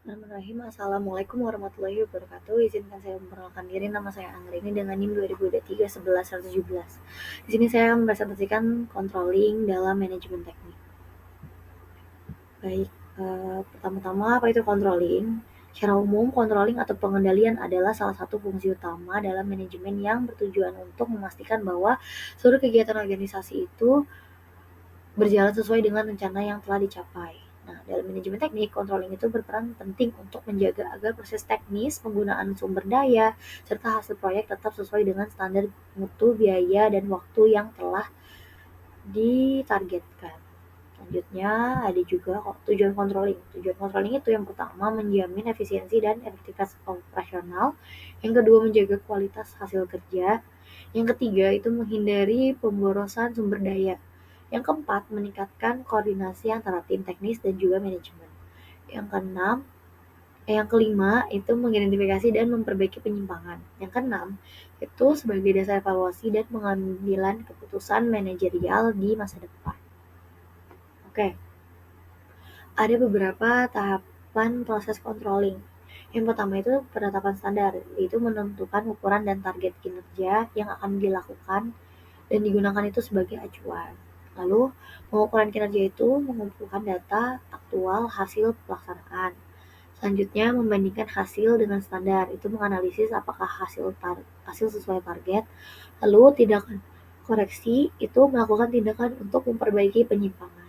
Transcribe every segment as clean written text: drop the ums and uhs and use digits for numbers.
Bismillahirrahmanirrahim. Assalamualaikum warahmatullahi wabarakatuh. Izinkan saya memperkenalkan diri. Nama saya Anggreni dengan NIM 2023 11 117. Di sini saya mempresentasikan controlling dalam manajemen teknik. Baik, pertama-tama apa itu controlling? Secara umum, controlling atau pengendalian adalah salah satu fungsi utama dalam manajemen yang bertujuan untuk memastikan bahwa seluruh kegiatan organisasi itu berjalan sesuai dengan rencana yang telah dicapai. Nah, dalam manajemen teknik, controlling itu berperan penting untuk menjaga agar proses teknis, penggunaan sumber daya, serta hasil proyek tetap sesuai dengan standar mutu, biaya, dan waktu yang telah ditargetkan. Selanjutnya ada juga tujuan controlling. Tujuan controlling itu yang pertama menjamin efisiensi dan efektivitas operasional, yang kedua menjaga kualitas hasil kerja, yang ketiga itu menghindari pemborosan sumber daya, yang keempat meningkatkan koordinasi antara tim teknis dan juga manajemen, yang keenam yang kelima itu mengidentifikasi dan memperbaiki penyimpangan. Yang keenam itu sebagai dasar evaluasi dan pengambilan keputusan manajerial di masa depan. Oke, ada beberapa tahapan proses controlling. Yang pertama itu penetapan standar, yaitu menentukan ukuran dan target kinerja yang akan dilakukan dan digunakan itu sebagai acuan. Lalu, pengukuran kinerja itu mengumpulkan data aktual hasil pelaksanaan. Selanjutnya, membandingkan hasil dengan standar, itu menganalisis apakah hasil sesuai target. Lalu, tindakan koreksi itu melakukan tindakan untuk memperbaiki penyimpangan.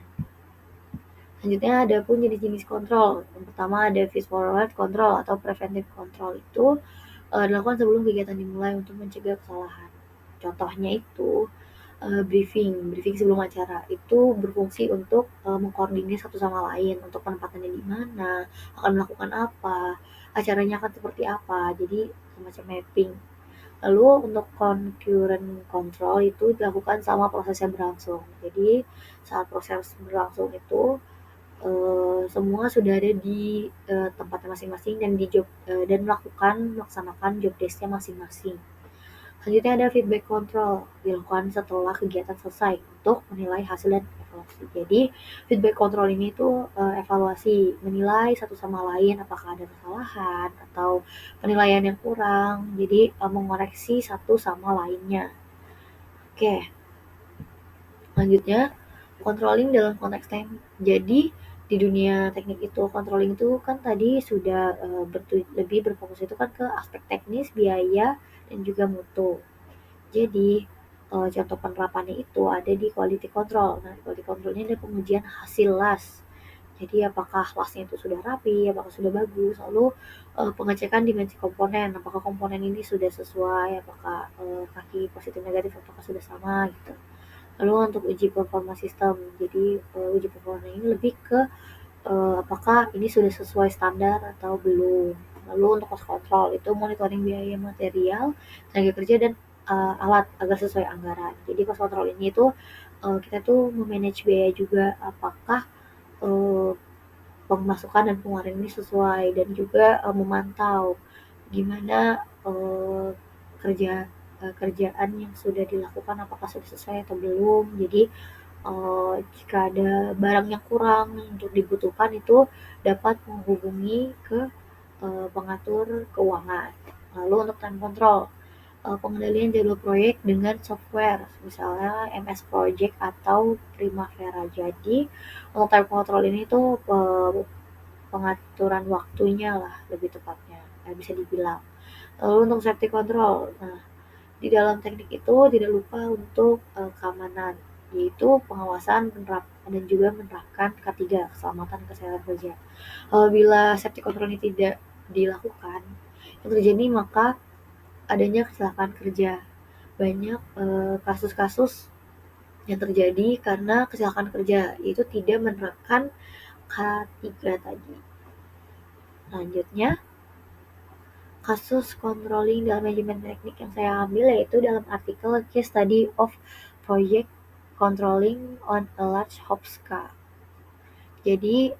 Selanjutnya ada pun jenis-jenis kontrol. Yang pertama ada feed forward control atau preventive control, itu dilakukan sebelum kegiatan dimulai untuk mencegah kesalahan. Contohnya itu briefing sebelum acara itu berfungsi untuk mengkoordinir satu sama lain untuk penempatannya di mana, akan melakukan apa, acaranya akan seperti apa, jadi semacam mapping. Lalu untuk concurrent control itu dilakukan sama prosesnya berlangsung. Jadi saat proses berlangsung itu semua sudah ada di tempatnya masing-masing dan dan melaksanakan job desk-nya masing-masing. Selanjutnya ada feedback control, dilakukan setelah kegiatan selesai untuk menilai hasil dan evaluasi. Jadi feedback control ini tuh evaluasi, menilai satu sama lain apakah ada kesalahan atau penilaian yang kurang. Jadi mengoreksi satu sama lainnya. Oke, selanjutnya controlling dalam konteks teknik. Jadi di dunia teknik itu controlling itu kan tadi sudah lebih berfokus itu kan ke aspek teknis, biaya, dan juga mutu. Jadi contoh penerapannya itu ada di quality control. Nah, quality controlnya ada pengujian hasil las. Jadi apakah lasnya itu sudah rapi, apakah sudah bagus. Lalu pengecekan dimensi komponen, apakah komponen ini sudah sesuai, apakah kaki positif negatif apakah sudah sama gitu. Lalu untuk uji performa sistem, jadi uji performa ini lebih ke apakah ini sudah sesuai standar atau belum. Lalu untuk cost control itu monitoring biaya material, tenaga kerja, dan alat agar sesuai anggaran. Jadi cost control ini itu kita tuh memanage biaya juga, apakah uh, pemasukan dan pengeluaran ini sesuai, dan juga memantau gimana kerja kerjaan yang sudah dilakukan apakah sudah sesuai atau belum. Jadi jika ada barang yang kurang untuk dibutuhkan itu dapat menghubungi ke pengatur keuangan. Lalu untuk time control, pengendalian jadwal proyek dengan software, misalnya MS Project atau Primavera. Jadi untuk time control ini tuh pengaturan waktunya lah lebih tepatnya, bisa dibilang. Lalu untuk safety control, nah di dalam teknik itu tidak lupa untuk keamanan, yaitu pengawasan dan juga menerapkan K3, keselamatan kesehatan kerja. Apabila safety control ini tidak dilakukan, yang terjadi maka adanya kecelakaan kerja. Banyak kasus-kasus yang terjadi karena kecelakaan kerja, yaitu tidak menerapkan K3 tadi. Selanjutnya, kasus controlling dalam manajemen teknik yang saya ambil yaitu dalam artikel Case Study of Project Controlling on a Large Hop Scale. Jadi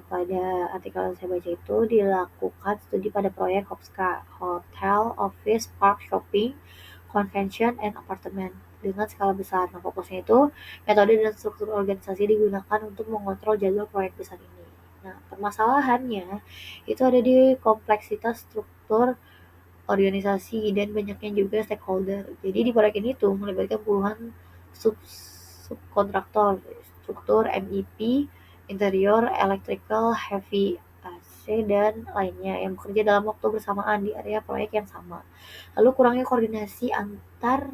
pada artikel yang saya baca itu dilakukan studi pada proyek Hopska, Hotel, Office, Park, Shopping, Convention, and Apartment dengan skala besar. Nah, fokusnya itu metode dan struktur organisasi digunakan untuk mengontrol jadwal proyek besar ini. Nah, permasalahannya itu ada di kompleksitas struktur organisasi dan banyaknya juga stakeholder. Jadi di proyek ini tuh melibatkan puluhan subkontraktor, struktur MEP, interior, electrical, heavy AC, dan lainnya yang bekerja dalam waktu bersamaan di area proyek yang sama. Lalu kurangnya koordinasi antar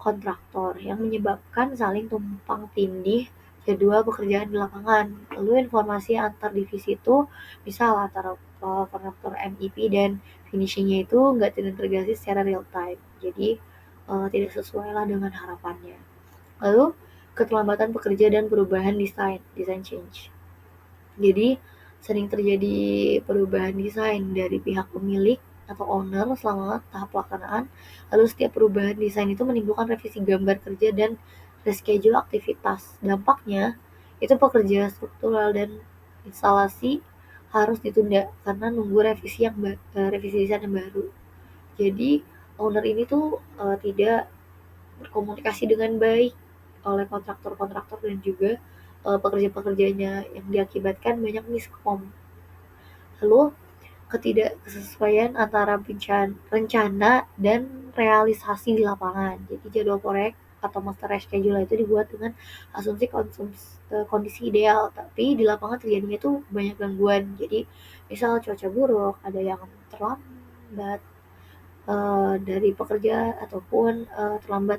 kontraktor yang menyebabkan saling tumpang tindih jadwal pekerjaan di lapangan. Lalu informasi antar divisi itu misal antara kontraktor MEP dan finishingnya itu nggak terintegrasi secara real time. Jadi tidak sesuai lah dengan harapannya. Lalu keterlambatan pekerja dan perubahan desain change. Jadi sering terjadi perubahan desain dari pihak pemilik atau owner selama tahap pelaksanaan. Lalu setiap perubahan desain itu menimbulkan revisi gambar kerja dan reschedule aktivitas. Dampaknya itu pekerja struktural dan instalasi harus ditunda karena nunggu revisi desain yang baru. Jadi owner ini tuh tidak berkomunikasi dengan baik oleh kontraktor-kontraktor dan juga pekerja-pekerjanya yang diakibatkan banyak miskom. Lalu ketidaksesuaian antara rencana dan realisasi di lapangan. Jadi jadwal proyek atau master schedule itu dibuat dengan asumsi kondisi ideal, tapi di lapangan terjadinya itu banyak gangguan. Jadi misal cuaca buruk, ada yang terlambat dari pekerja ataupun terlambat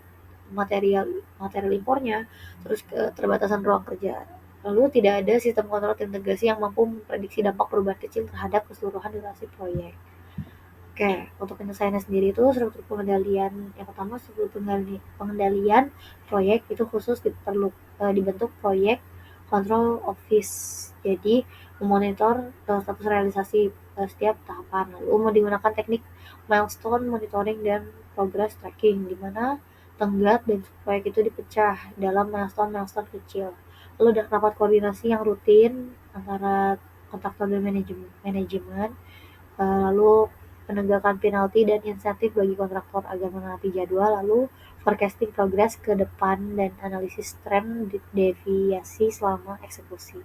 material material impornya, terus keterbatasan ruang kerja. Lalu tidak ada sistem kontrol integrasi yang mampu memprediksi dampak perubahan kecil terhadap keseluruhan durasi proyek. Oke, untuk penyelesaiannya sendiri itu struktur pengendalian yang pertama, struktur pengendalian proyek itu khusus dibentuk proyek control office. Jadi memonitor status realisasi setiap tahapan. Lalu mau digunakan teknik milestone monitoring dan progress tracking, di mana tenggat dan proyek itu dipecah dalam milestone kecil. Lalu ada rapat koordinasi yang rutin antara kontraktor dan manajemen. Lalu penegakan penalti dan insentif bagi kontraktor agar menaati jadwal, lalu forecasting progress ke depan dan analisis tren deviasi selama eksekusi.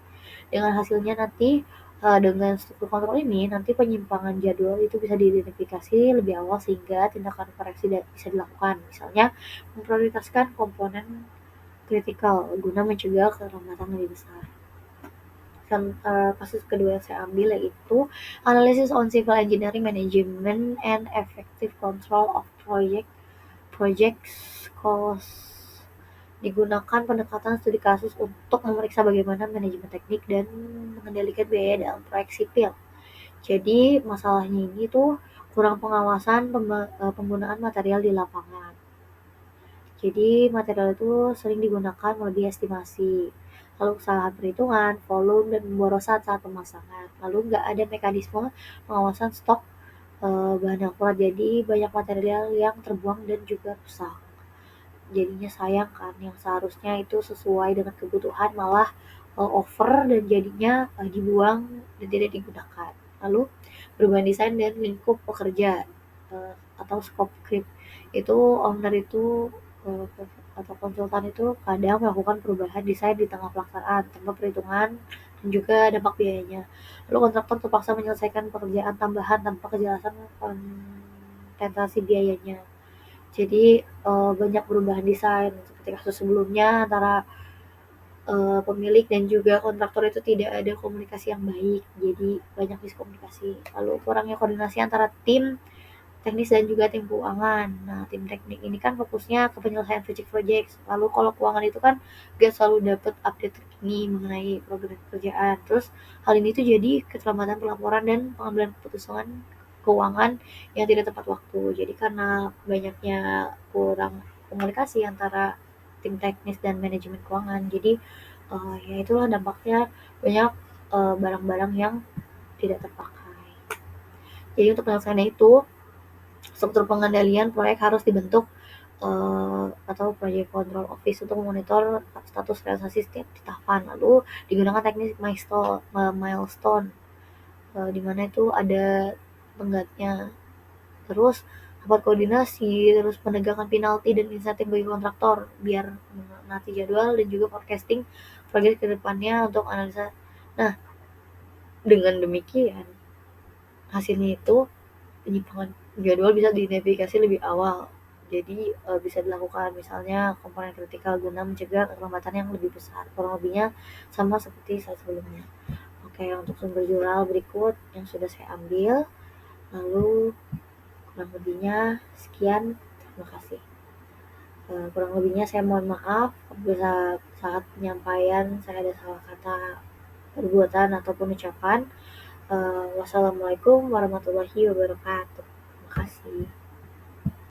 Dengan hasilnya nanti dengan struktur kontrol ini nanti penyimpangan jadwal itu bisa diidentifikasi lebih awal sehingga tindakan koreksi bisa dilakukan. Misalnya memprioritaskan komponen kritikal guna mencegah keterlambatan lebih besar. Kasus kedua yang saya ambil yaitu Analysis on Civil Engineering Management and Effective Control of Projects Cost. Digunakan pendekatan studi kasus untuk memeriksa bagaimana manajemen teknik dan mengendalikan biaya dalam proyek sipil. Jadi masalahnya ini tuh kurang pengawasan penggunaan material di lapangan. Jadi material itu sering digunakan melebihi estimasi. Lalu kesalahan perhitungan, volume, dan pemborosan saat pemasangan. Lalu nggak ada mekanisme pengawasan stok bahan yang akurat. Jadi banyak material yang terbuang dan juga rusak. Jadinya sayang kan, yang seharusnya itu sesuai dengan kebutuhan malah over dan jadinya dibuang dan tidak digunakan. Lalu perubahan desain dan lingkup pekerja atau scope creep. Itu owner itu atau konsultan itu kadang melakukan perubahan desain di tengah pelaksanaan tanpa perhitungan dan juga dampak biayanya. Lalu kontraktor terpaksa menyelesaikan pekerjaan tambahan tanpa kejelasan kompensasi biayanya. Jadi banyak perubahan desain seperti kasus sebelumnya antara pemilik dan juga kontraktor itu tidak ada komunikasi yang baik, jadi banyak miskomunikasi. Lalu kurangnya koordinasi antara tim teknis dan juga tim keuangan. Nah, tim teknik ini kan fokusnya ke penyelesaian project. Lalu kalau keuangan itu kan gak selalu dapat update terkini mengenai program pekerjaan. Terus hal ini tuh jadi keterlambatan pelaporan dan pengambilan keputusan keuangan yang tidak tepat waktu. Jadi karena banyaknya kurang komunikasi antara tim teknis dan manajemen keuangan. Jadi ya itulah dampaknya banyak barang-barang yang tidak terpakai. Jadi untuk penyelesaiannya itu struktur pengendalian proyek harus dibentuk atau project control office untuk memonitor status realisasi setiap tahapan. Lalu digunakan teknik milestone di mana itu ada tenggatnya. Terus rapat koordinasi, terus penegakan penalti dan insentif bagi kontraktor biar menaati jadwal dan juga forecasting proyek ke depannya untuk analisa. Nah, Dengan demikian, hasilnya itu penyimpangan jadwal bisa diidentifikasi lebih awal. Jadi bisa dilakukan misalnya komponen kritikal guna mencegah keterlambatan yang lebih besar. Kurang lebihnya sama seperti slide sebelumnya. Oke, untuk sumber jurnal berikut yang sudah saya ambil. Lalu kurang lebihnya sekian. Terima kasih. Kurang lebihnya saya mohon maaf apabila saat penyampaian saya ada salah kata, perbuatan ataupun ucapan. Wassalamualaikum warahmatullahi wabarakatuh. Terima kasih.